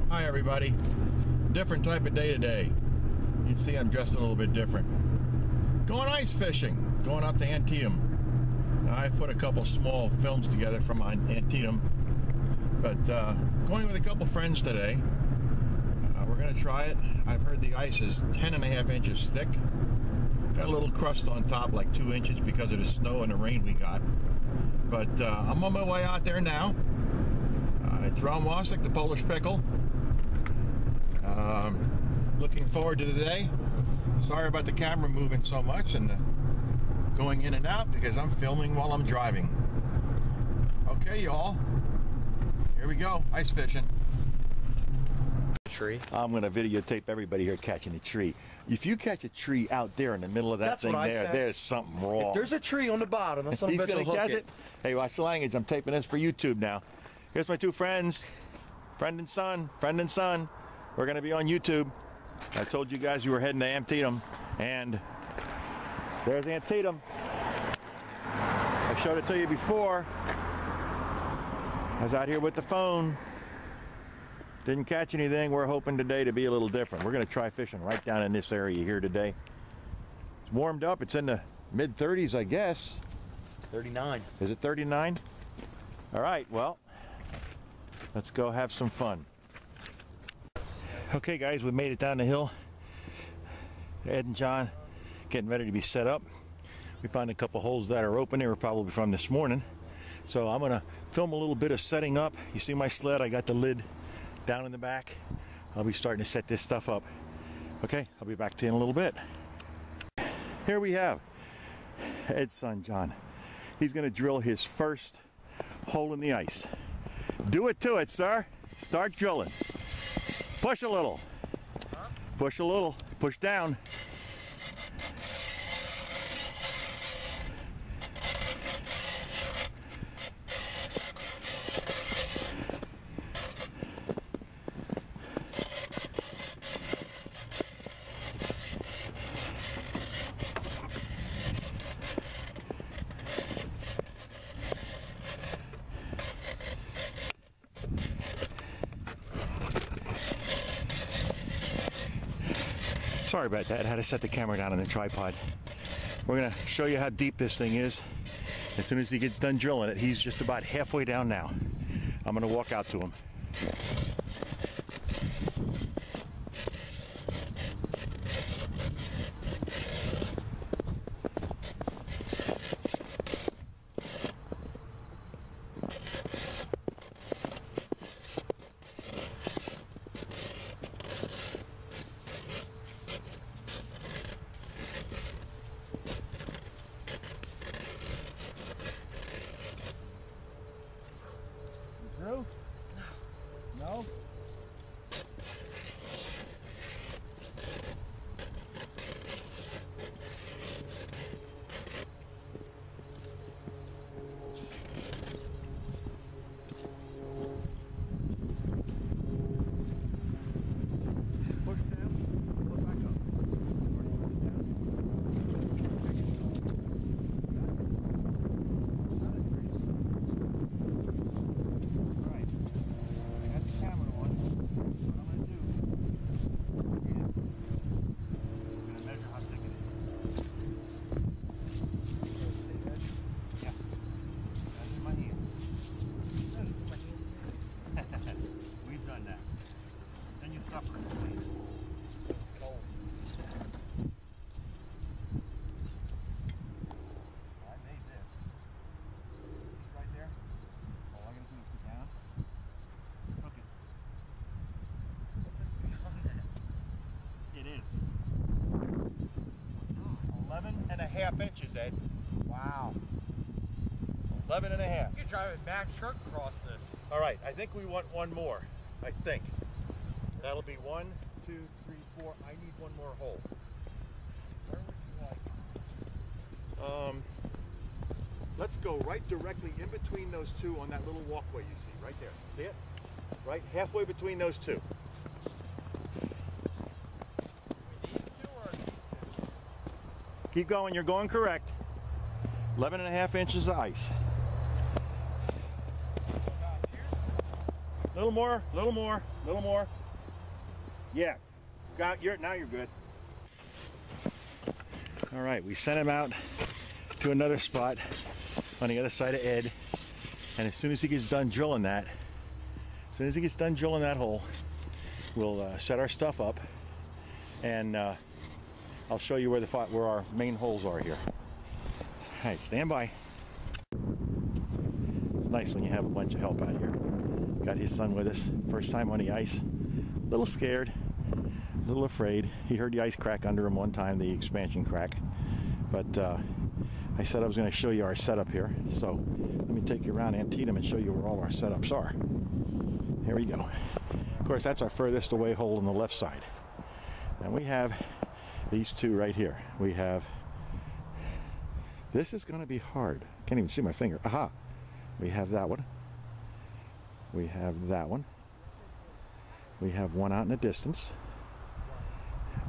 Hi everybody. Different type of day today. You can see I'm dressed a little bit different. Going ice fishing. Going up to Antietam. Now, I put a couple small films together from Antietam. But going with a couple friends today. We're going to try it. I've heard the ice is 10.5 inches thick. Got a little crust on top, like 2 inches because of the snow and the rain we got. But I'm on my way out there now. It's Ron Wasik, the Polish Pickle. Looking forward to the day. Sorry about the camera moving so much and going in and out because I'm filming while I'm driving. Okay, y'all. Here we go, ice fishing. Tree. I'm going to videotape everybody here catching a tree. If you catch a tree out there in the middle of that thing there's something wrong. If there's a tree on the bottom, that's he's going to catch it. Hey, watch the language. I'm taping this for YouTube now. Here's my two friends, friend and son. We're going to be on YouTube. I told you guys we were heading to Antietam, and there's Antietam. I showed it to you before. I was out here with the phone. Didn't catch anything. We're hoping today to be a little different. We're going to try fishing right down in this area here today. It's warmed up. It's in the mid-30s, I guess. 39. Is it 39? All right, well, let's go have some fun. Okay, guys, we made it down the hill. Ed and John getting ready to be set up. We found a couple holes that are open. They were probably from this morning. So I'm going to film a little bit of setting up. You see my sled? I got the lid down in the back. I'll be starting to set this stuff up. Okay, I'll be back to you in a little bit. Here we have Ed's son, John. He's going to drill his first hole in the ice. Do it to it, sir. Start drilling. Push a little. Push a little. Push down. Sorry about that. I had to set the camera down on the tripod. We're going to show you how deep this thing is. As soon as he gets done drilling it, he's just about halfway down now. I'm going to walk out to him. Through? No? Push down, pull it back up. We've done that. Then you suffer in sleep. It's cold. I made this. Right there. All I gotta do is go down. Hook it. It is. 11.5 inches, Ed. Wow. 11.5. You could drive a Mack truck across this. All right, I think we want one more. I think. That'll be 1, 2, 3, 4. I need one more hole. Where would you like? Let's go right directly in between those two on that little walkway you see, right there. See it? Right halfway between those two. Keep going, you're going correct. 11.5 inches of ice. Little more, little more, little more. Yeah. Now you're good. All right, we sent him out to another spot on the other side of Ed. And as soon as he gets done drilling that, hole, we'll set our stuff up, and I'll show you where our main holes are here. All right, stand by. It's nice when you have a bunch of help out here. Got his son with us, first time on the ice. A little scared, a little afraid. He heard the ice crack under him one time, the expansion crack. But I said I was going to show you our setup here. So let me take you around Antietam and show you where all our setups are. Here we go. Of course, that's our furthest away hole on the left side. And we have these two right here. We have, this is going to be hard. Can't even see my finger. Aha. We have that one. We have that one. We have one out in the distance.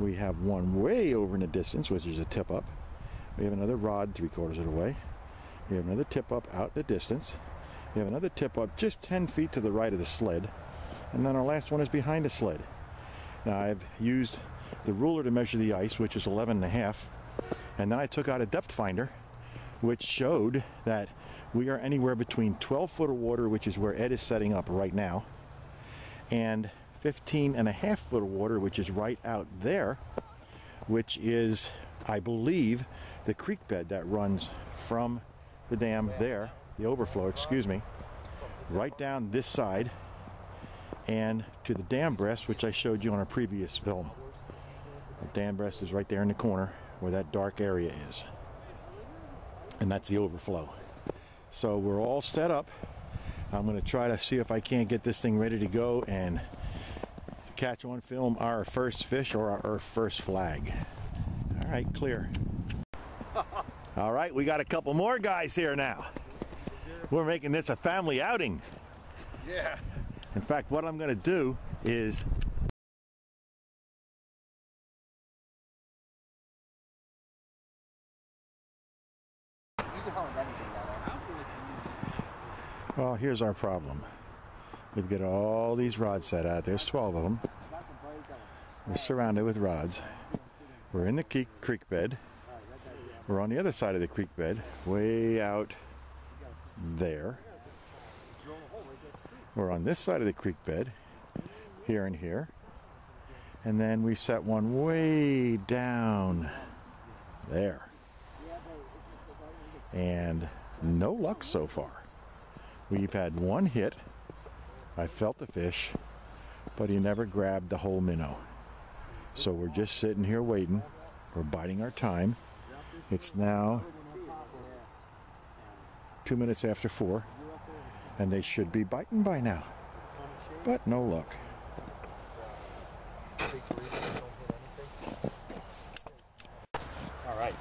We have one way over in the distance, which is a tip up. We have another rod 3/4 of the way. We have another tip up out in the distance. We have another tip up just 10 feet to the right of the sled. And then our last one is behind the sled. Now I've used the ruler to measure the ice, which is 11.5. And then I took out a depth finder, which showed that we are anywhere between 12 foot of water, which is where Ed is setting up right now, and 15.5 foot of water, which is right out there, which is, I believe, the creek bed that runs from the dam there, the overflow, excuse me, right down this side and to the dam breast, which I showed you on a previous film. The dam breast is right there in the corner where that dark area is. And that's the overflow. So we're all set up. I'm going to try to see if I can't get this thing ready to go and catch on film our first fish or our first flag. All right, clear. All right, we got a couple more guys here now. We're making this a family outing. Yeah. In fact, what I'm going to do is well, here's our problem. We've got all these rods set out. There's 12 of them. We're surrounded with rods. We're in the creek bed. We're on the other side of the creek bed, way out there. We're on this side of the creek bed, here and here. And then we set one way down there. And no luck so far. We've had one hit. I felt the fish, but he never grabbed the whole minnow. So we're just sitting here waiting. We're biding our time. It's now 2 minutes after 4, and they should be biting by now, but no luck. All right.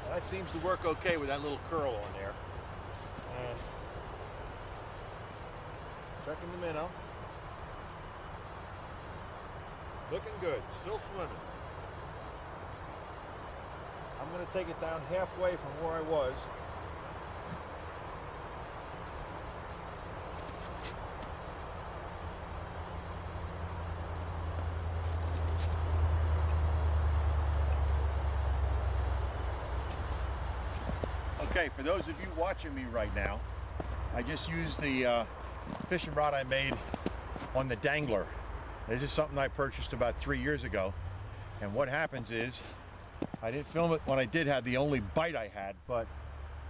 Well, that seems to work okay with that little curl on there. And checking the minnow. Looking good, still swimming. I'm going to take it down halfway from where I was. Okay, for those of you watching me right now, I just used the fishing rod I made on the dangler. This is something I purchased about 3 years ago. And what happens is, I didn't film it when I did have the only bite I had, but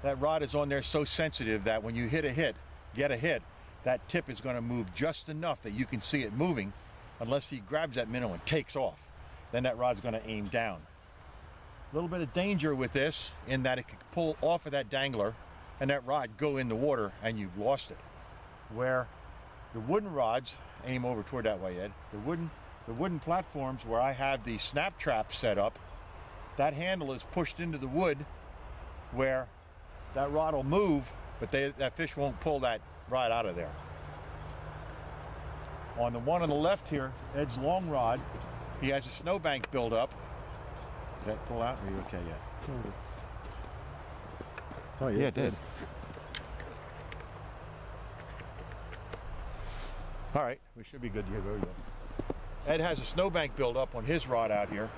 that rod is on there so sensitive that when you get a hit, that tip is going to move just enough that you can see it moving, unless he grabs that minnow and takes off. Then that rod's going to aim down. A little bit of danger with this in that it could pull off of that dangler and that rod go in the water and you've lost it. Where the wooden rods, aim over toward that way, Ed, the wooden platforms where I have the snap trap set up, that handle is pushed into the wood where that rod will move, but that fish won't pull that rod out of there. On the one on the left here, Ed's long rod, he has a snowbank build up. Did that pull out? Are you okay yet? Oh yeah, it did. All right, we should be good here. There we go. Ed has a snowbank build up on his rod out here.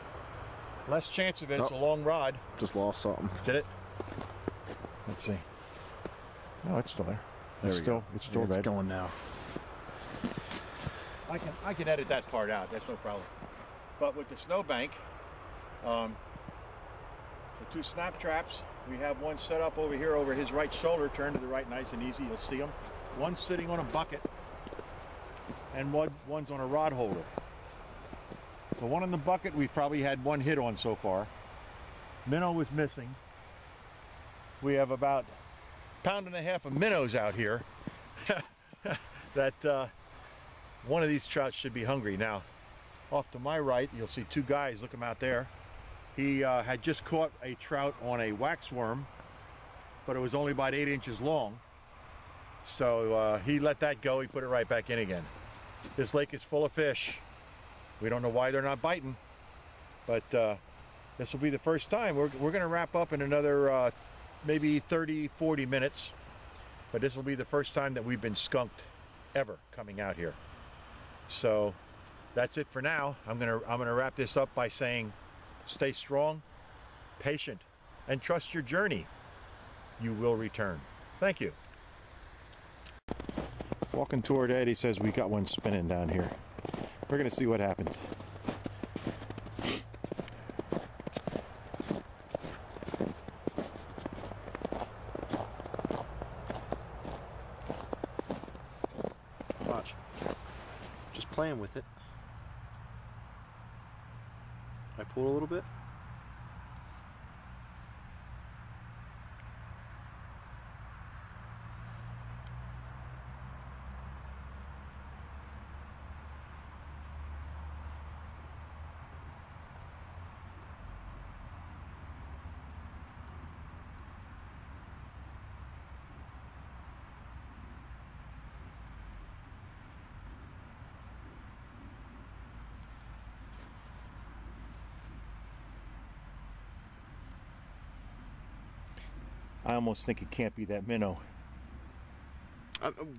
Less chance of it. It's a long rod. Just lost something. Did it? Let's see. No, it's still there. It's still red. It's going now. I can edit that part out. That's no problem. But with the snowbank, the two snap traps, we have one set up over here over his right shoulder, turned to the right nice and easy. You'll see them. One's sitting on a bucket, and one's on a rod holder. The one in the bucket, we've probably had one hit on so far. Minnow was missing. We have about 1.5 pounds of minnows out here. That one of these trout should be hungry. Now, off to my right, you'll see two guys. Look them out there. He had just caught a trout on a waxworm, but it was only about 8 inches long. So he let that go. He put it right back in again. This lake is full of fish. We don't know why they're not biting, but this will be the first time. We're going to wrap up in another maybe 30-40 minutes, but this will be the first time that we've been skunked ever coming out here. So that's it for now. I'm gonna wrap this up by saying, stay strong, patient, and trust your journey. You will return. Thank you. Walking toward Ed, he says we got one spinning down here. We're gonna see what happens. Watch. Just playing with it. I pull a little bit. I almost think it can't be that minnow.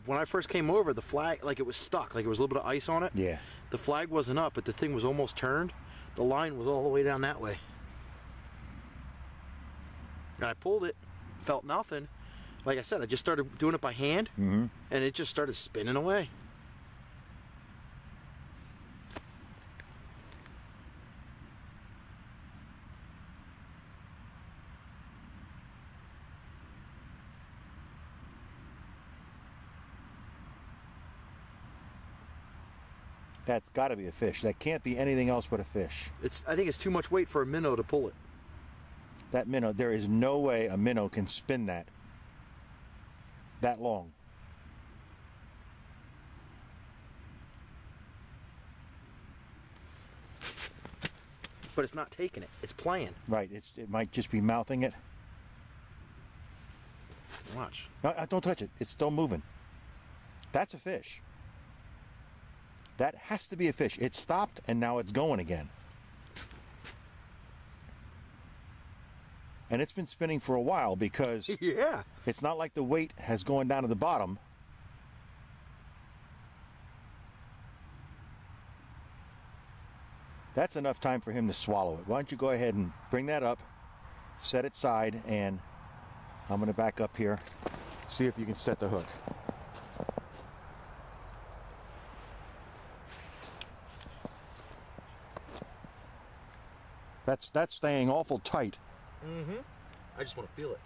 When I first came over, the flag, like it was stuck, like it was a little bit of ice on it. Yeah. The flag wasn't up, but the thing was almost turned. The line was all the way down that way. And I pulled it, felt nothing. Like I said, I just started doing it by hand, and it just started spinning away. That's got to be a fish. That can't be anything else but a fish. I think it's too much weight for a minnow to pull it. That minnow, there is no way a minnow can spin that long. But it's not taking it. It's playing. Right. It might just be mouthing it. Watch. No, don't touch it. It's still moving. That's a fish. That has to be a fish. It stopped and now it's going again. And it's been spinning for a while because Yeah. it's not like the weight has gone down to the bottom. That's enough time for him to swallow it. Why don't you go ahead and bring that up, set it side, and I'm going to back up here, see if you can set the hook. That's staying awful tight. I just want to feel it.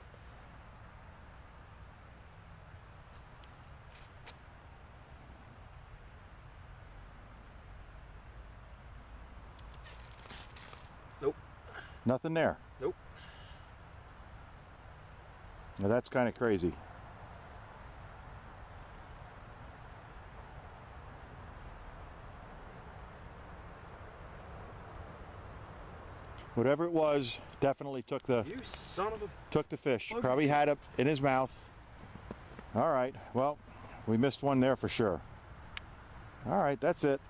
Nope. Nothing there. Nope. Now that's kind of crazy. Whatever it was, definitely took the You son of a... took the fish. Probably had it in his mouth. All right. Well, we missed one there for sure. All right, that's it.